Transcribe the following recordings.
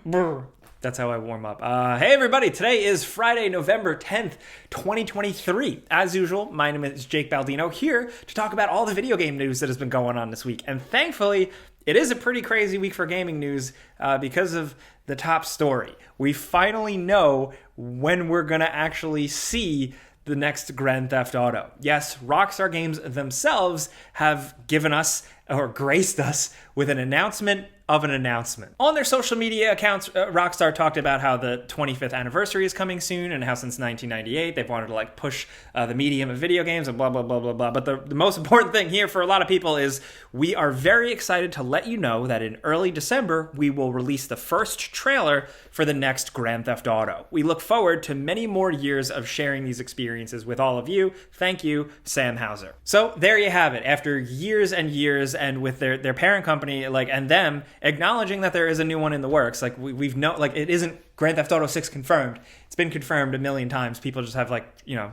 Brr. That's how I warm up. Hey everybody, today is Friday, November 10th, 2023. As usual, my name is Jake Baldino, here to talk about all the video game news that has been going on this week. And thankfully, it is a pretty crazy week for gaming news because of the top story. We finally know when we're going to actually see the next Grand Theft Auto. Yes, Rockstar Games themselves have given us or graced us with an announcement of an announcement. On their social media accounts, Rockstar talked about how the 25th anniversary is coming soon and how since 1998 they've wanted to push the medium of video games and blah, blah, blah, blah, blah. But the most important thing here for a lot of people is we are very excited to let you know that in early December, we will release the first trailer for the next Grand Theft Auto. We look forward to many more years of sharing these experiences with all of you. Thank you, Sam Hauser. So there you have it. After years and years and with their parent company and them acknowledging that there is a new one in the works, we've known, it isn't Grand Theft Auto 6 confirmed. It's been confirmed a million times. People just have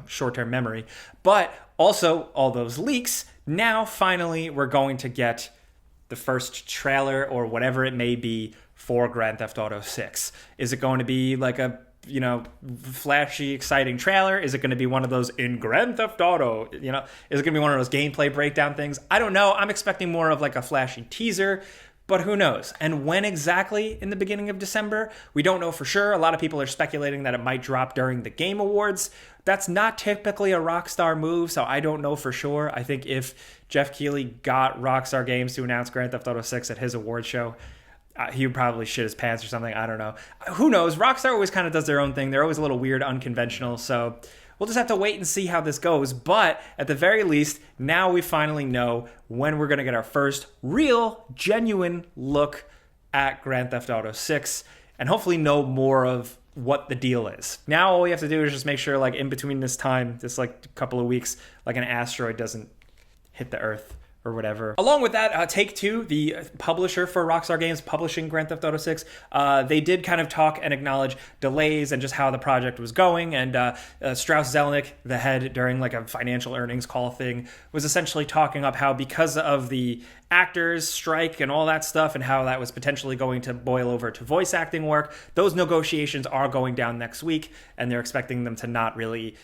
short-term memory. But also all those leaks, now finally we're going to get the first trailer or whatever it may be for Grand Theft Auto 6. Is it going to be like a flashy, exciting trailer? Is it going to be one of those in Grand Theft Auto? Is it going to be one of those gameplay breakdown things? I don't know. I'm expecting more of a flashy teaser, but who knows? And when exactly in the beginning of December? We don't know for sure. A lot of people are speculating that it might drop during the Game Awards. That's not typically a Rockstar move, so I don't know for sure. I think if Jeff Keighley got Rockstar Games to announce Grand Theft Auto 6 at his award show, he would probably shit his pants or something. I don't know. Who knows? Rockstar always kind of does their own thing. They're always a little weird, unconventional. So we'll just have to wait and see how this goes. But at the very least, now we finally know when we're going to get our first real, genuine look at Grand Theft Auto 6 and hopefully know more of what the deal is. Now all we have to do is just make sure in between this time, this couple of weeks, an asteroid doesn't hit the Earth or whatever. Along with that, Take-Two, the publisher for Rockstar Games publishing Grand Theft Auto 6, they did kind of talk and acknowledge delays and just how the project was going. And Strauss Zelnick, the head during a financial earnings call thing, was essentially talking up how because of the actors strike and all that stuff and how that was potentially going to boil over to voice acting work, those negotiations are going down next week, and they're expecting them to not really,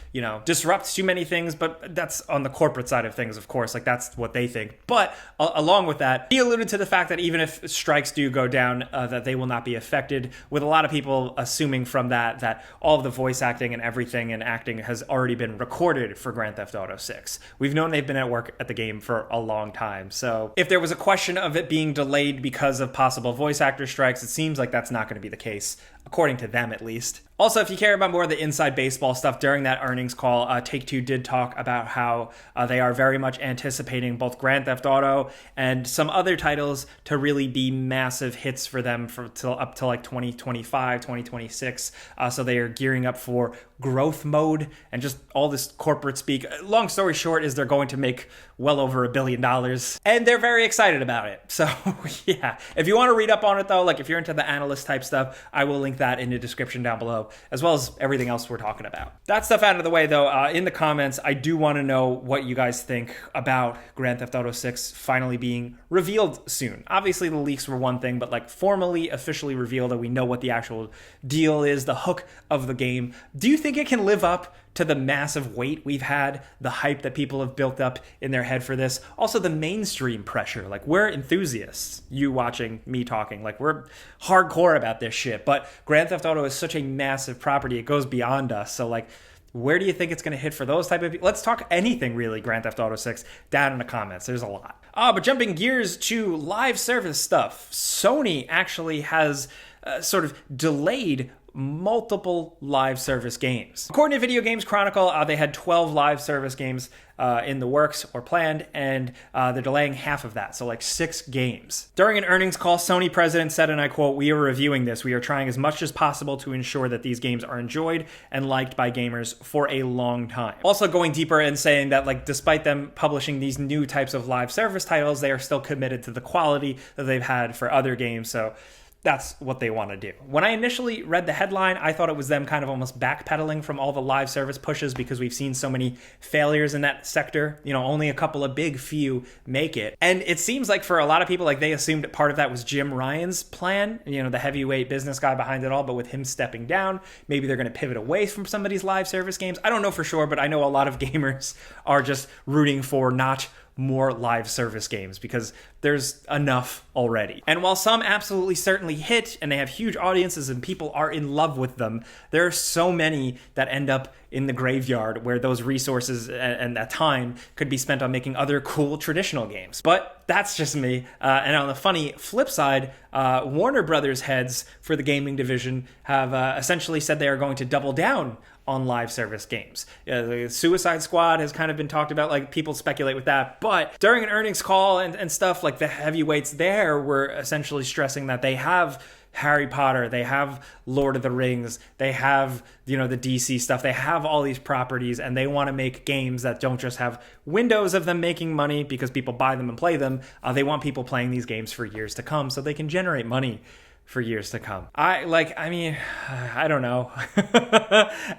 disrupt too many things. But that's on the corporate side of things, of course. That's what they think. But along with that, he alluded to the fact that even if strikes do go down, that they will not be affected, with a lot of people assuming from that all of the voice acting and everything and acting has already been recorded for Grand Theft Auto 6. We've known they've been at work at the game for a long time. So if there was a question of it being delayed because of possible voice actor strikes, it seems like that's not going to be the case, according to them at least. Also, if you care about more of the inside baseball stuff, during that earnings call, Take-Two did talk about how they are very much anticipating both Grand Theft Auto and some other titles to really be massive hits for them up to 2025, 2026. So they are gearing up for growth mode and just all this corporate speak. Long story short is they're going to make well over $1 billion, and they're very excited about it. So yeah, if you want to read up on it though, if you're into the analyst type stuff, I will link that in the description down below, as well as everything else we're talking about. That stuff out of the way though, in the comments, I do want to know what you guys think about Grand Theft Auto 6 finally being revealed soon. Obviously the leaks were one thing, but formally, officially revealed that we know what the actual deal is, the hook of the game. Do you think it can live up to the massive weight we've had, the hype that people have built up in their head for this? Also the mainstream pressure. We're enthusiasts, you watching, me talking, we're hardcore about this shit, but Grand Theft Auto is such a massive property, it goes beyond us. So where do you think it's going to hit for those type of people? Let's talk anything really Grand Theft Auto 6 down in the comments. There's a lot. But jumping gears to live service stuff, Sony actually has sort of delayed multiple live service games. According to Video Games Chronicle, they had 12 live service games in the works or planned, and they're delaying half of that, so 6 games. During an earnings call, Sony president said, and I quote, "We are reviewing this. We are trying as much as possible to ensure that these games are enjoyed and liked by gamers for a long time." Also going deeper and saying that despite them publishing these new types of live service titles, they are still committed to the quality that they've had for other games. So that's what they want to do. When I initially read the headline, I thought it was them kind of almost backpedaling from all the live service pushes because we've seen so many failures in that sector. Only a couple of big few make it. And it seems like for a lot of people, like they assumed part of that was Jim Ryan's plan, the heavyweight business guy behind it all, but with him stepping down, maybe they're going to pivot away from some of these live service games. I don't know for sure, but I know a lot of gamers are just rooting for not more live service games because there's enough already. And while some absolutely certainly hit and they have huge audiences and people are in love with them, there are so many that end up in the graveyard where those resources and that time could be spent on making other cool traditional games. But that's just me. And on the funny flip side, Warner Brothers heads for the gaming division have essentially said they are going to double down on live service games. The Suicide Squad has kind of been talked about, like people speculate with that, but during an earnings call and stuff, like the heavyweights there were essentially stressing that they have Harry Potter, they have Lord of the Rings, they have, the DC stuff, they have all these properties, and they want to make games that don't just have windows of them making money because people buy them and play them. They want people playing these games for years to come so they can generate money for years to come. I don't know.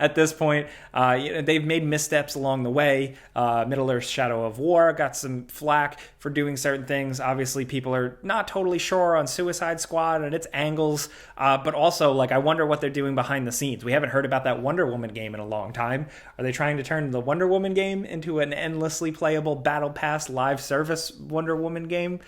At this point, they've made missteps along the way. Middle-earth Shadow of War got some flack for doing certain things. Obviously, people are not totally sure on Suicide Squad and its angles, but also, I wonder what they're doing behind the scenes. We haven't heard about that Wonder Woman game in a long time. Are they trying to turn the Wonder Woman game into an endlessly playable Battle Pass live service Wonder Woman game?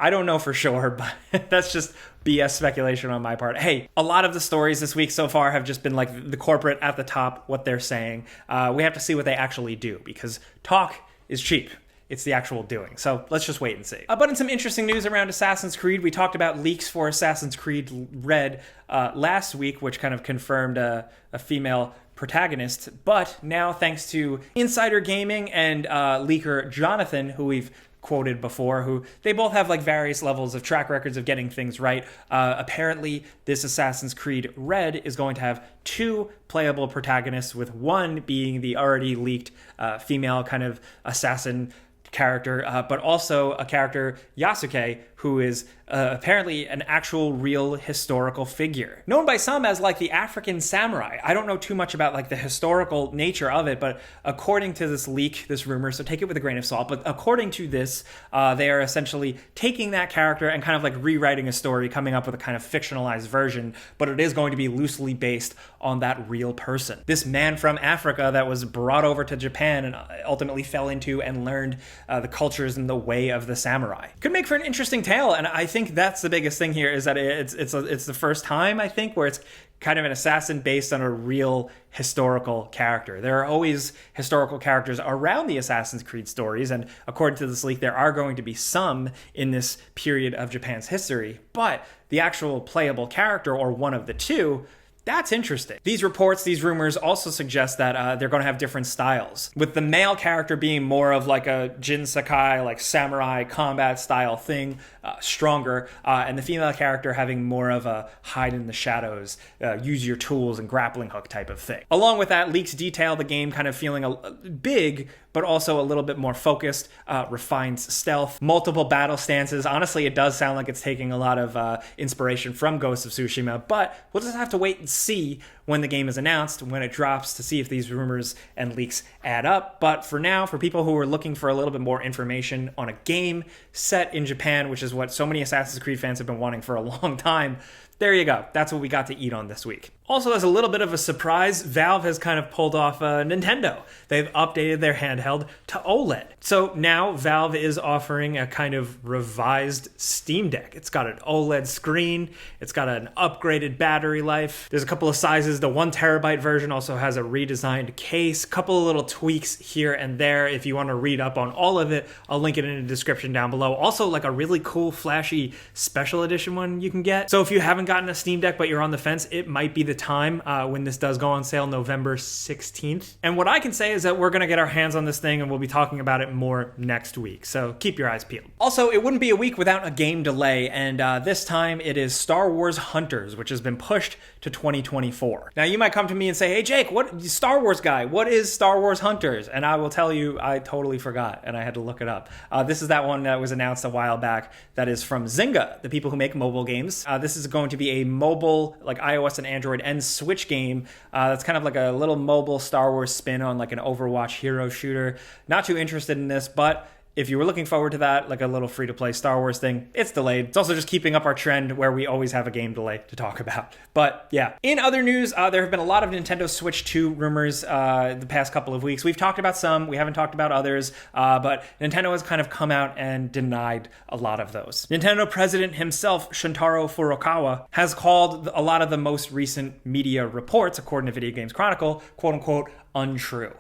I don't know for sure, but that's just BS speculation on my part. Hey, a lot of the stories this week so far have just been like the corporate at the top, what they're saying. We have to see what they actually do because talk is cheap. It's the actual doing. So let's just wait and see. But in some interesting news around Assassin's Creed, we talked about leaks for Assassin's Creed Red last week, which kind of confirmed a female protagonist. But now, thanks to Insider Gaming and leaker Jonathan, who we've quoted before, who they both have various levels of track records of getting things right. Apparently, this Assassin's Creed Red is going to have 2 playable protagonists, with one being the already leaked female kind of assassin character, but also a character, Yasuke, who is apparently an actual real historical figure. Known by some as the African samurai. I don't know too much about the historical nature of it, but according to this leak, this rumor, so take it with a grain of salt, but according to this, they are essentially taking that character and kind of rewriting a story, coming up with a kind of fictionalized version, but it is going to be loosely based on that real person. This man from Africa that was brought over to Japan and ultimately fell into and learned the cultures and the way of the samurai. Could make for an interesting tale, and I think that's the biggest thing here, is that it's the first time, I think, where it's kind of an assassin based on a real historical character. There are always historical characters around the Assassin's Creed stories, and according to this leak, there are going to be some in this period of Japan's history, but the actual playable character, or one of the 2, that's interesting. These reports, these rumors also suggest that they're going to have different styles, with the male character being more of a Jin Sakai, samurai combat style thing, stronger, and the female character having more of a hide in the shadows, use your tools and grappling hook type of thing. Along with that, leaks detail the game kind of feeling big, but also a little bit more focused, refined stealth, multiple battle stances. Honestly, it does sound like it's taking a lot of inspiration from Ghost of Tsushima, but we'll just have to wait and see when the game is announced, when it drops, to see if these rumors and leaks add up. But for now, for people who are looking for a little bit more information on a game set in Japan, which is what so many Assassin's Creed fans have been wanting for a long time, there you go. That's what we got to eat on this week. Also, as a little bit of a surprise, Valve has kind of pulled off Nintendo. They've updated their handheld to OLED. So now Valve is offering a kind of revised Steam Deck. It's got an OLED screen. It's got an upgraded battery life. There's a couple of sizes. The 1 terabyte version also has a redesigned case. Couple of little tweaks here and there. If you want to read up on all of it, I'll link it in the description down below. Also, a really cool, flashy special edition one you can get. So if you haven't gotten a Steam Deck but you're on the fence, it might be the time when this does go on sale, November 16th. And what I can say is that we're going to get our hands on this thing and we'll be talking about it more next week. So keep your eyes peeled. Also, it wouldn't be a week without a game delay, and this time it is Star Wars Hunters, which has been pushed to 2024. War. Now, you might come to me and say, hey, Jake, what Star Wars guy, what is Star Wars Hunters? And I will tell you, I totally forgot, and I had to look it up. This is that one that was announced a while back that is from Zynga, the people who make mobile games. This is going to be a mobile, like iOS and Android and Switch game. That's kind of like a little mobile Star Wars spin on like an Overwatch hero shooter. Not too interested in this, but if you were looking forward to that, like a little free-to-play Star Wars thing, it's delayed. It's also just keeping up our trend where we always have a game delay to talk about. But yeah. In other news, there have been a lot of Nintendo Switch 2 rumors the past couple of weeks. We've talked about some. We haven't talked about others. But Nintendo has kind of come out and denied a lot of those. Nintendo president himself, Shuntaro Furukawa, has called a lot of the most recent media reports, according to Video Games Chronicle, quote-unquote, untrue.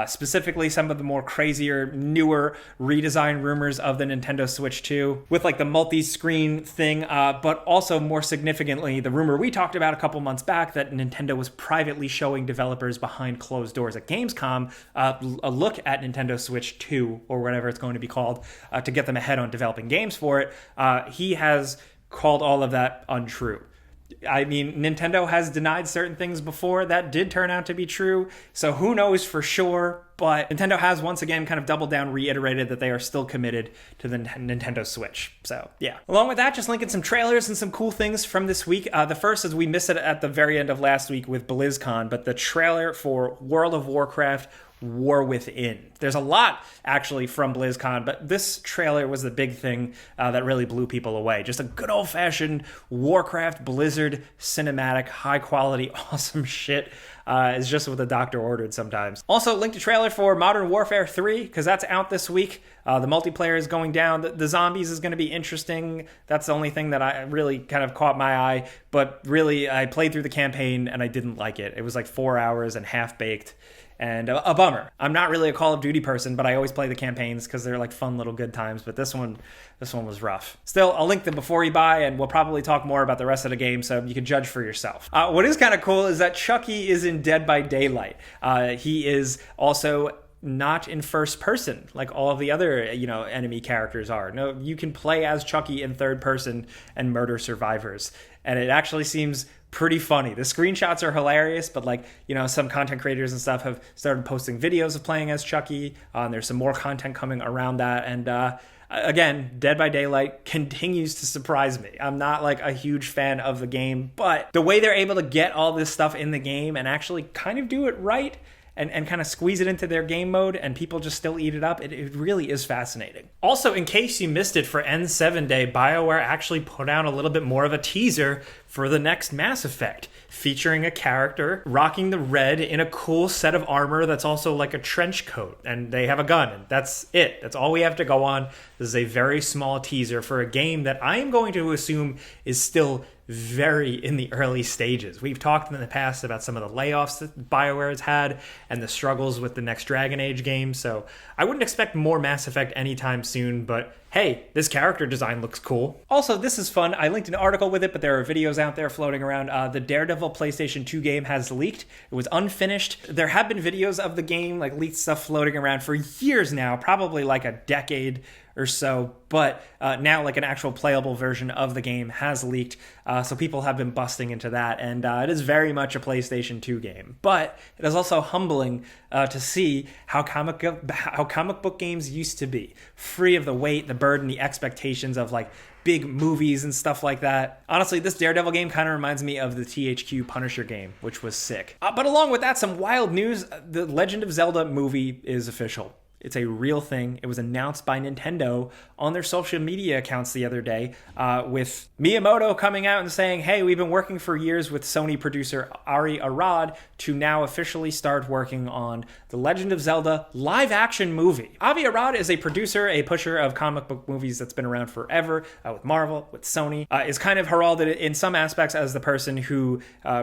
Specifically, some of the more crazier, newer redesign rumors of the Nintendo Switch 2 with like the multi-screen thing, but also more significantly, the rumor we talked about a couple months back that Nintendo was privately showing developers behind closed doors at Gamescom a look at Nintendo Switch 2 or whatever it's going to be called to get them ahead on developing games for it. He has called all of that untrue. I mean, Nintendo has denied certain things before that did turn out to be true, so who knows for sure, but Nintendo has once again kind of doubled down, reiterated that they are still committed to the Nintendo Switch. So, yeah. Along with that, just linking some trailers and some cool things from this week. The first is we missed it at the very end of last week with BlizzCon, but the trailer for World of Warcraft War Within. There's a lot, actually, from BlizzCon, but this trailer was the big thing that really blew people away. Just a good old-fashioned Warcraft Blizzard cinematic, high-quality, awesome shit. It's just what the doctor ordered sometimes. Also, linked a trailer for Modern Warfare 3, because that's out this week. The multiplayer is going down. The zombies is going to be interesting. That's the only thing that I really kind of caught my eye. But really, I played through the campaign, and I didn't like it. It was like 4 hours and half-baked. And a bummer. I'm not really a Call of Duty person, but I always play the campaigns because they're like fun little good times. But this one was rough. Still, I'll link them before you buy, and we'll probably talk more about the rest of the game, so you can judge for yourself. What is kind of cool is that Chucky is in Dead by Daylight. He is also not in first person like all of the other, enemy characters are. No, you can play as Chucky in third person and murder survivors. And it actually seems pretty funny. The screenshots are hilarious, but some content creators and stuff have started posting videos of playing as Chucky. There's some more content coming around that. And again, Dead by Daylight continues to surprise me. I'm not like a huge fan of the game, but the way they're able to get all this stuff in the game and actually kind of do it right and kind of squeeze it into their game mode and people just still eat it up, it really is fascinating. Also, in case you missed it, for N7 Day, BioWare actually put out a little bit more of a teaser for the next Mass Effect, featuring a character rocking the red in a cool set of armor that's also like a trench coat, and they have a gun, and that's it. That's all we have to go on. This is a very small teaser for a game that I am going to assume is still very in the early stages. We've talked in the past about some of the layoffs that BioWare has had and the struggles with the next Dragon Age game, so I wouldn't expect more Mass Effect anytime soon, but hey, this character design looks cool. Also, this is fun. I linked an article with it, but there are videos out there floating around. The Daredevil PlayStation 2 game has leaked. It was unfinished. There have been videos of the game, like leaked stuff floating around for years now, probably like a decade or so, but now like an actual playable version of the game has leaked, so people have been busting into that, and it is very much a PlayStation 2 game. But it is also humbling to see how comic book games used to be, free of the weight, the burden, the expectations of like big movies and stuff like that. Honestly, this Daredevil game kind of reminds me of the THQ Punisher game, which was sick. But along with that, some wild news. The Legend of Zelda movie is official. It's a real thing. It was announced by Nintendo on their social media accounts the other day, with Miyamoto coming out and saying, hey, we've been working for years with Sony producer Ari Arad to now officially start working on the Legend of Zelda live-action movie. Avi Arad is a producer, a pusher of comic book movies that's been around forever, with Marvel, with Sony, is kind of heralded in some aspects as the person who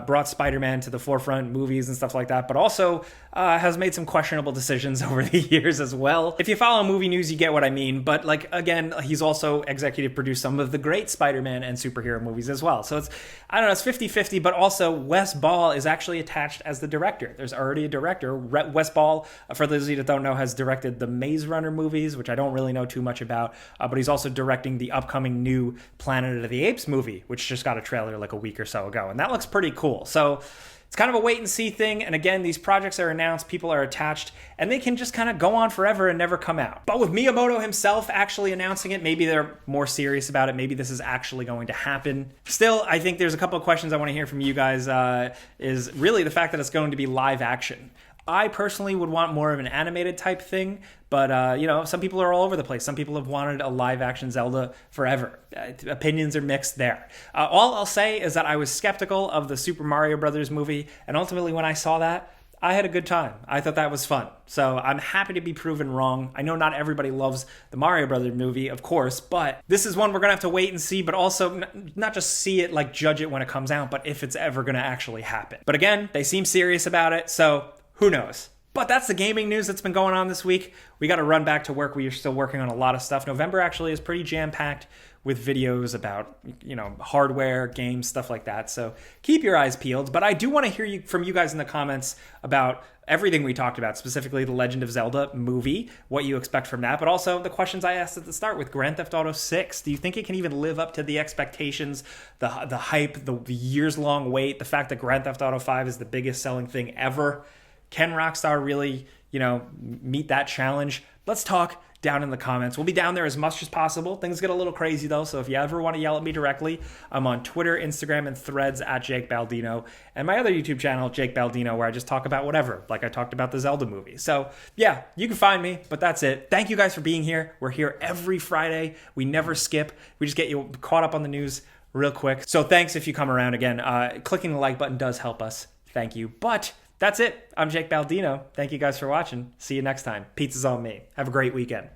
brought Spider-Man to the forefront, movies and stuff like that, but also has made some questionable decisions over the years as well. If you follow movie news, you get what I mean, but again, he's also executive produced some of the great Spider-Man and superhero movies as well. So it's 50-50, but also Wes Ball is actually attached as the director. There's already a director. Wes Ball, for those of you that don't know, has directed the Maze Runner movies, which I don't really know too much about, but he's also directing the upcoming new Planet of the Apes movie, which just got a trailer like a week or so ago, and that looks pretty cool. So it's kind of a wait and see thing. And again, these projects are announced, people are attached, and they can just kind of go on forever and never come out. But with Miyamoto himself actually announcing it, maybe they're more serious about it. Maybe this is actually going to happen. Still, I think there's a couple of questions I want to hear from you guys, is really the fact that it's going to be live action. I personally would want more of an animated type thing, but you know, some people are all over the place. Some people have wanted a live action Zelda forever. Opinions are mixed there. All I'll say is that I was skeptical of the Super Mario Brothers movie, and ultimately when I saw that, I had a good time. I thought that was fun. So I'm happy to be proven wrong. I know not everybody loves the Mario Brothers movie, of course, but this is one we're going to have to wait and see, but also not just see it, like judge it when it comes out, but if it's ever going to actually happen. But again, they seem serious about it, so who knows? But that's the gaming news that's been going on this week. We got to run back to work. We are still working on a lot of stuff. November actually is pretty jam-packed with videos about, you know, hardware, games, stuff like that. So keep your eyes peeled. But I do want to hear from you guys in the comments about everything we talked about, specifically the Legend of Zelda movie, what you expect from that, but also the questions I asked at the start with Grand Theft Auto 6. Do you think it can even live up to the expectations, the hype, the years-long wait, the fact that Grand Theft Auto 5 is the biggest selling thing ever? Can Rockstar really, you know, meet that challenge? Let's talk down in the comments. We'll be down there as much as possible. Things get a little crazy though, so if you ever want to yell at me directly, I'm on Twitter, Instagram, and Threads at Jake Baldino, and my other YouTube channel, Jake Baldino, where I just talk about whatever, like I talked about the Zelda movie. So yeah, you can find me, but that's it. Thank you guys for being here. We're here every Friday. We never skip. We just get you caught up on the news real quick. So thanks if you come around again. Clicking the like button does help us. Thank you. But that's it. I'm Jake Baldino. Thank you guys for watching. See you next time. Pizza's on me. Have a great weekend.